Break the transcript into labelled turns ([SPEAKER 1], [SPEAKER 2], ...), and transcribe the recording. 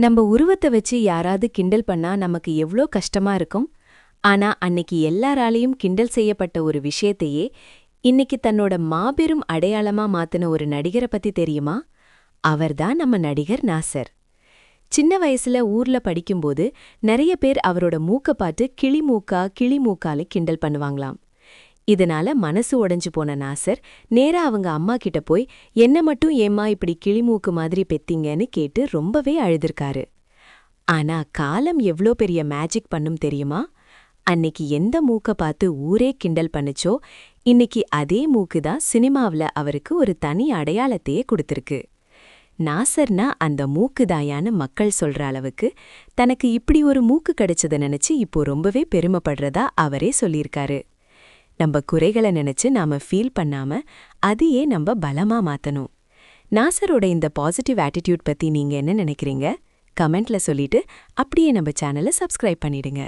[SPEAKER 1] நம்ம உருவத்தை வச்சு யாராவது கிண்டல் பண்ணா நமக்கு எவ்ளோ கஷ்டமா இருக்கும். ஆனா அன்னைக்கு எல்லாராலையும் கிண்டல் செய்யப்பட்ட ஒரு விஷயத்தையே இன்னைக்கு தன்னோட மாபெரும் அடையாளமா மாத்தின ஒரு நடிகரை பத்தி தெரியுமா? அவர்தான் நம்ம நடிகர் நாசர். சின்ன வயசுல ஊர்ல படிக்கும்போது நிறைய பேர் அவரோட மூக்க பார்த்து கிளிமூக்கால கிண்டல் பண்ணுவாங்களாம். இதனால மனசு உடைஞ்சு போன நாசர் நேரா அவங்க அம்மா கிட்ட போய் என்ன மட்டும் ஏம்மா இப்படி கிளிமூக்கு மாதிரி பெத்தீங்கன்னு கேட்டு ரொம்பவே அழுதிருக்காரு. ஆனா காலம் எவ்ளோ பெரிய மேஜிக் பண்ணும் தெரியுமா? அன்னைக்கு எந்த மூக்க பார்த்து ஊரே கிண்டல் பண்ணுச்சோ இன்னைக்கு அதே மூக்குதான் சினிமாவுல அவருக்கு ஒரு தனி அடையாளத்தையே கொடுத்திருக்கு. நாசர்னா அந்த மூக்குதாயான்னு மக்கள் சொல்ற அளவுக்கு தனக்கு இப்படி ஒரு மூக்கு கிடைச்சத நினைச்சு இப்போ ரொம்பவே பெருமைப்படுறதா அவரே சொல்லியிருக்காரு. நம்ம குறைகளை நினைச்சு நாம ஃபீல் பண்ணாம அதையே நம்ம பலமா மாத்தணும். நாசரோட இந்த பாசிட்டிவ் ஆட்டிடியூட் பத்தி நீங்க என்ன நினைக்கிறீங்க? கமெண்ட்ல சொல்லிட்டு அப்படியே நம்ம சேனலை சப்ஸ்கிரைப் பண்ணிடுங்க.